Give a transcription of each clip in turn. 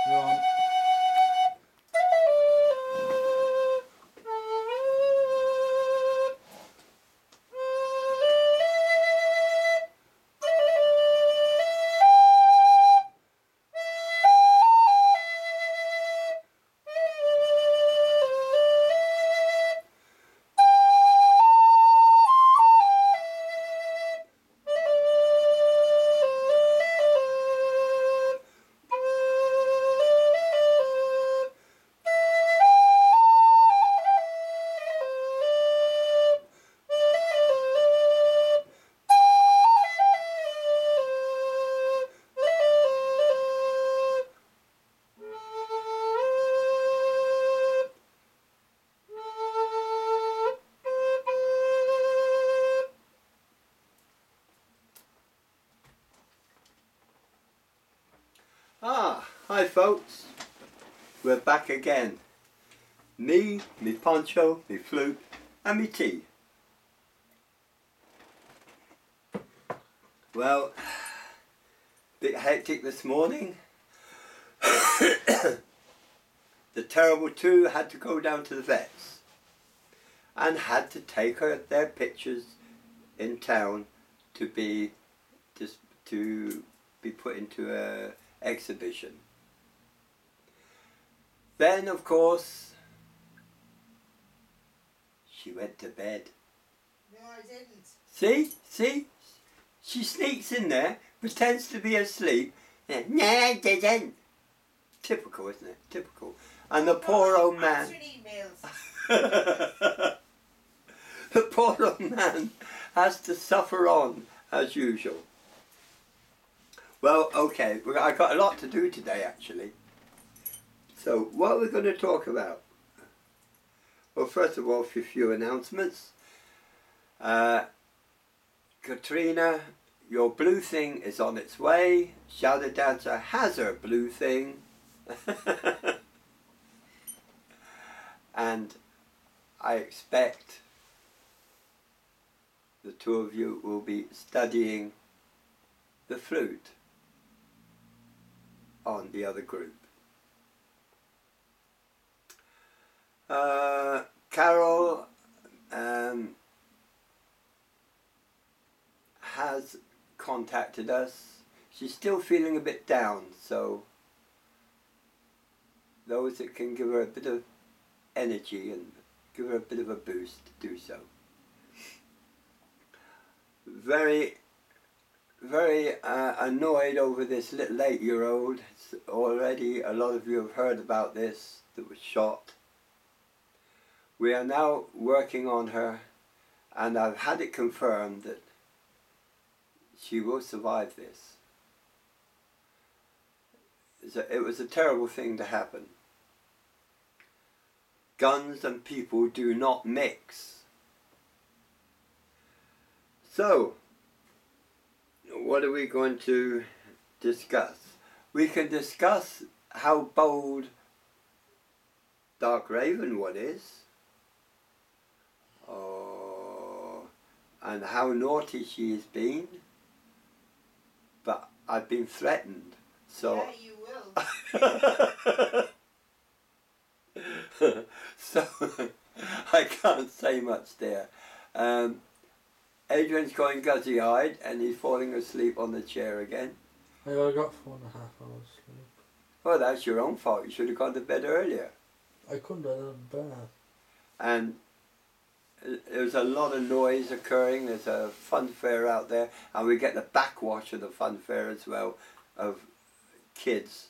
You're on. Hi folks, we're back again. Me poncho, me flute and me tea. Well, bit hectic this morning. The terrible two had to go down to the vets and had to take their pictures in town to be put into a exhibition. Then, of course, she went to bed. No, I didn't. See? She sneaks in there, pretends to be asleep. No, I didn't. Typical, isn't it? Typical. And the poor old man... emails. The poor old man has to suffer on, as usual. Well, okay, I've got a lot to do today, actually. So, what are we going to talk about? Well, first of all, a few announcements. Katrina, your blue thing is on its way. Shadow Dancer has her blue thing. And I expect the two of you will be studying the flute on the other group. Carol has contacted us. She's still feeling a bit down, so those that can give her a bit of energy and give her a bit of a boost, do so. Very annoyed over this little 8-year-old. Already a lot of you have heard about this, that was shot. We are now working on her, and I've had it confirmed that she will survive this. It was a terrible thing to happen. Guns and people do not mix. So, what are we going to discuss? We can discuss how bold Dark Raven one is. And how naughty she has been. But I've been threatened, so... Yeah, you will. So, I can't say much there. Adrian's going guzzy-eyed and he's falling asleep on the chair again. I got 4.5 hours sleep. Well, that's your own fault. You should have gone to bed earlier. I couldn't have done better. And there's a lot of noise occurring. There's a fun fair out there, and we get the backwash of the fun fair as well, of kids.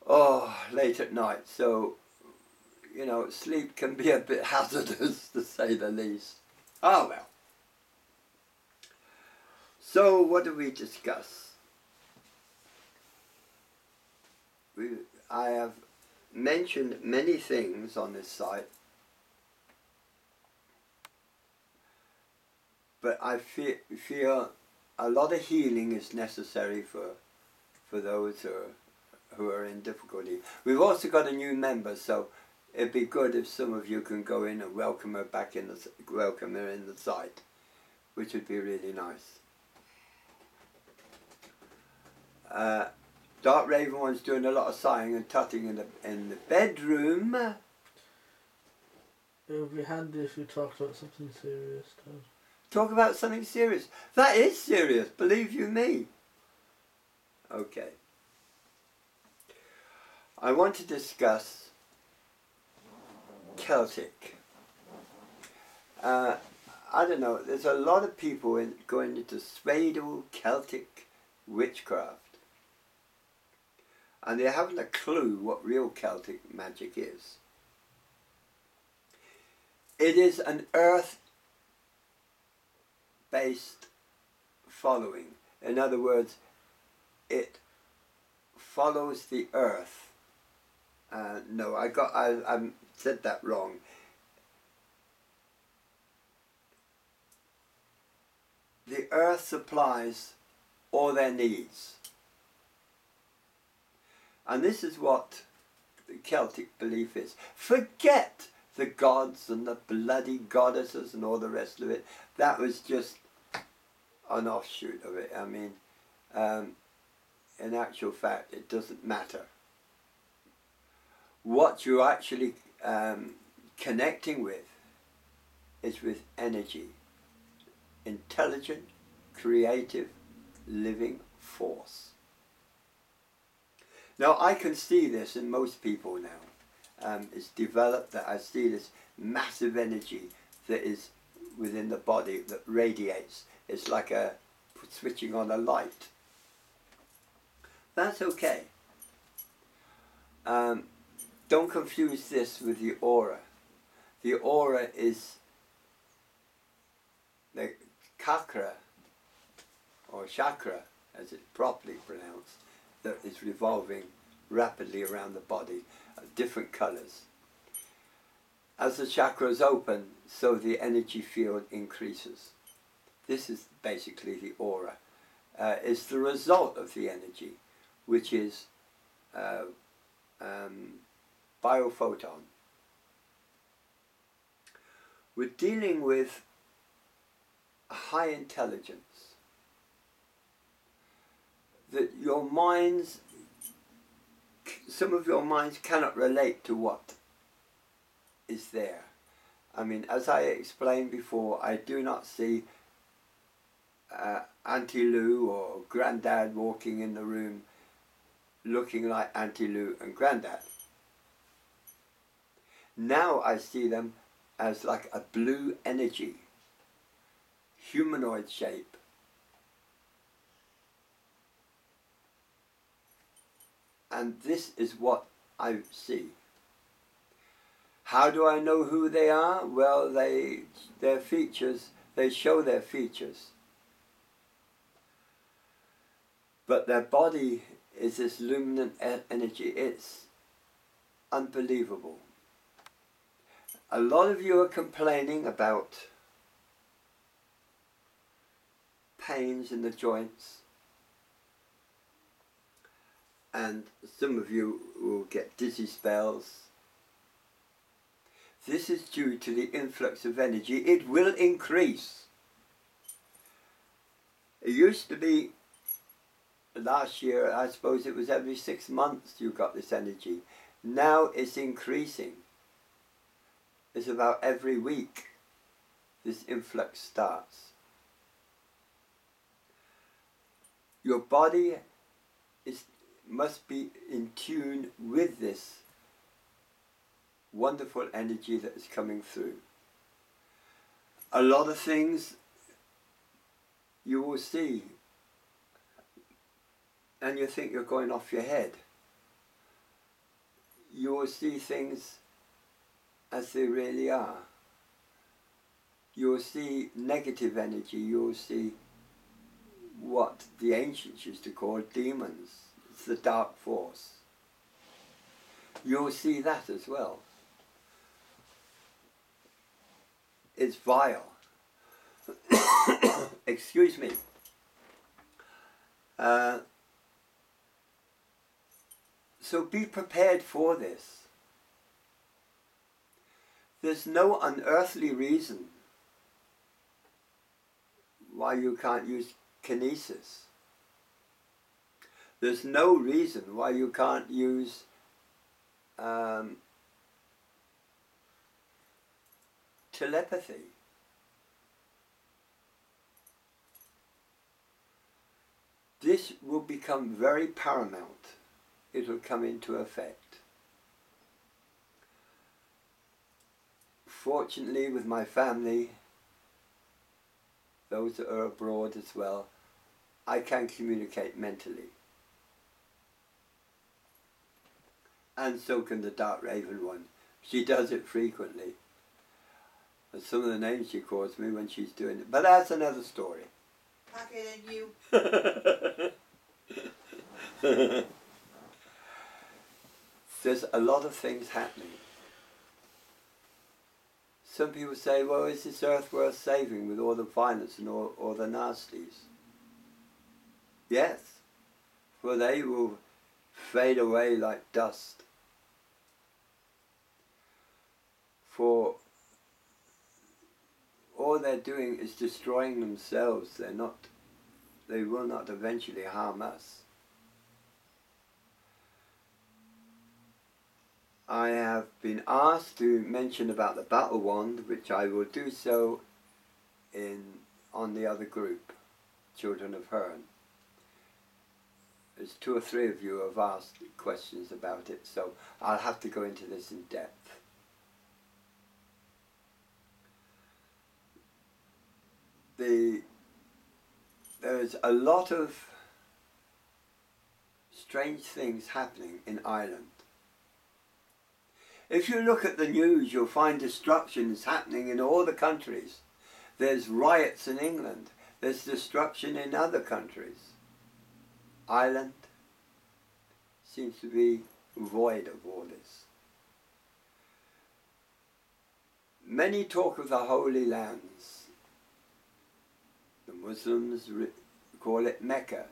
Oh, late at night. So, you know, sleep can be a bit hazardous, to say the least. Oh well. So, what do we discuss? I have mentioned many things on this site, but I feel a lot of healing is necessary for those who are in difficulty. We've also got a new member, so it'd be good if some of you can go in and welcome her back in welcome her in the site, which would be really nice. Dark Raven One's doing a lot of sighing and tutting in the bedroom. It would be handy if you talked about something serious, Dad. Talk about something serious. That is serious, believe you me. Okay. I want to discuss Celtic. I don't know, there's a lot of people going into pseudo Celtic witchcraft. And they haven't a clue what real Celtic magic is. It is an earth-based following. In other words, it follows the earth. No, I said that wrong. The earth supplies all their needs. And this is what the Celtic belief is. Forget the gods and the bloody goddesses and all the rest of it. That was just an offshoot of it. I mean, in actual fact, it doesn't matter. What you're actually connecting with is with energy. Intelligent, creative, living force. Now I can see this in most people now. It's developed that I see this massive energy that is within the body that radiates. It's like a switching on a light. That's okay. Don't confuse this with the aura. The aura is the chakra, or chakra as it's properly pronounced, that is revolving rapidly around the body, different colours. As the chakras open, so the energy field increases. This is basically the aura. It's the result of the energy, which is biophoton. We're dealing with a high intelligence that your minds, some of your minds cannot relate to what is there. I mean, as I explained before, I do not see Auntie Lou or Grandad walking in the room looking like Auntie Lou and Grandad. Now I see them as like a blue energy, humanoid shape. And this is what I see. How do I know who they are? Well, their features, they show their features. But their body is this luminant energy. It's unbelievable. A lot of you are complaining about pains in the joints, and some of you will get dizzy spells. This is due to the influx of energy. It will increase. It used to be last year, I suppose it was every 6 months you got this energy. Now it's increasing. It's about every week this influx starts. Your body must be in tune with this wonderful energy that is coming through. A lot of things you will see and you think you're going off your head. You will see things as they really are. You will see negative energy. You will see what the ancients used to call demons. It's the dark force. You'll see that as well. It's vile. Excuse me. So be prepared for this. There's no unearthly reason why you can't use kinesis. There's no reason why you can't use telepathy. This will become very paramount. It will come into effect. Fortunately, with my family, those that are abroad as well, I can communicate mentally. And so can the Dark Raven one. She does it frequently. And some of the names she calls me when she's doing it. But that's another story. Pack it in you. There's a lot of things happening. Some people say, well, is this earth worth saving with all the violence and all the nasties? Yes, for they will fade away like dust. For all they're doing is destroying themselves. They will not eventually harm us. I have been asked to mention about the battle wand, which I will do so on the other group, Children of Herne. There's 2 or 3 of you who have asked questions about it, so I'll have to go into this in depth. There's a lot of strange things happening in Ireland. If you look at the news, you'll find destructions happening in all the countries. There's riots in England. There's destruction in other countries. Ireland seems to be void of all this. Many talk of the Holy Lands. The Muslims call it Mecca.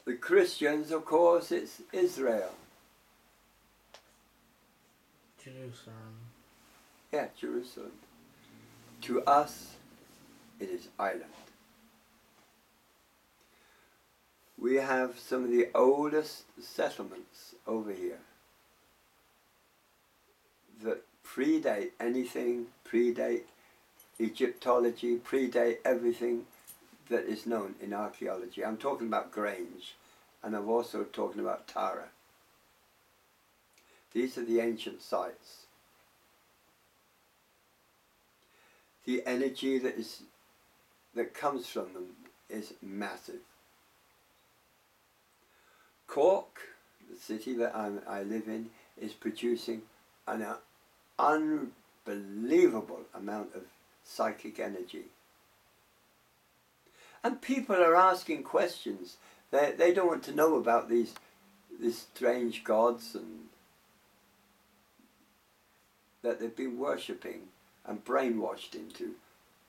The Christians, of course, it's Israel. Jerusalem. Yeah, Jerusalem. To us, it is Ireland. We have some of the oldest settlements over here that predate anything, predate Egyptology, predate everything that is known in archaeology. I'm talking about Grange, and I'm also talking about Tara. These are the ancient sites. The energy that comes from them is massive. Cork, the city that I live in, is producing an unbelievable amount of psychic energy. And people are asking questions. They don't want to know about these strange gods and that they've been worshipping and brainwashed into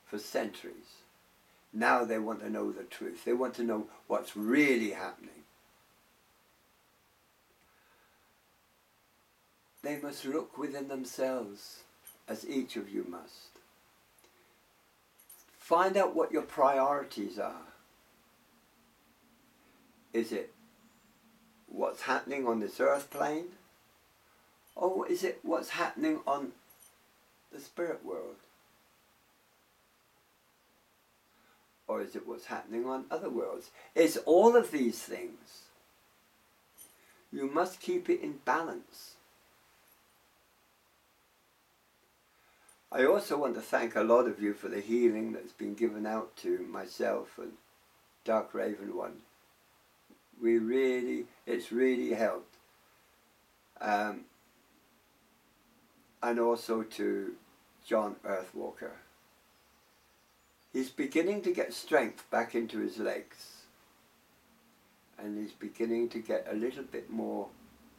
for centuries. Now they want to know the truth. They want to know what's really happening. They must look within themselves, as each of you must. Find out what your priorities are. Is it what's happening on this earth plane? Or is it what's happening on the spirit world? Or is it what's happening on other worlds? It's all of these things. You must keep it in balance. I also want to thank a lot of you for the healing that's been given out to myself and Dark Raven One. It's really helped. And also to John Earthwalker. He's beginning to get strength back into his legs. And he's beginning to get a little bit more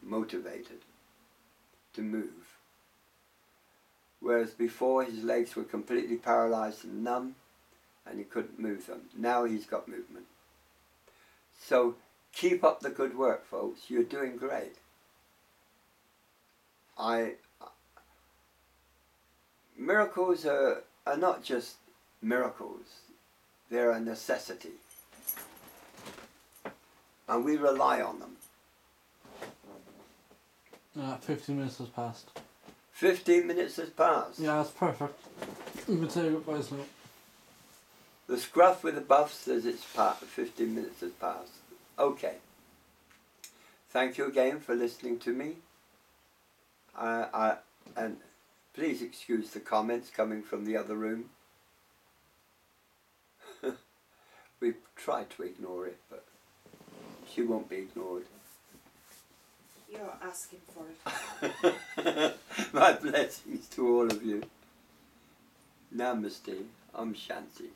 motivated to move. Whereas before his legs were completely paralyzed and numb and he couldn't move them. Now he's got movement. So keep up the good work, folks. You're doing great. Miracles are not just miracles. They're a necessity. And we rely on them. 15 minutes has passed. 15 minutes has passed. Yeah, that's perfect. You can say goodbye now. The scruff with the buff says it's 15 minutes has passed. Okay. Thank you again for listening to me. And please excuse the comments coming from the other room. We've tried to ignore it, but she won't be ignored. You're asking for it. My blessings to all of you. Namaste. Om Shanti.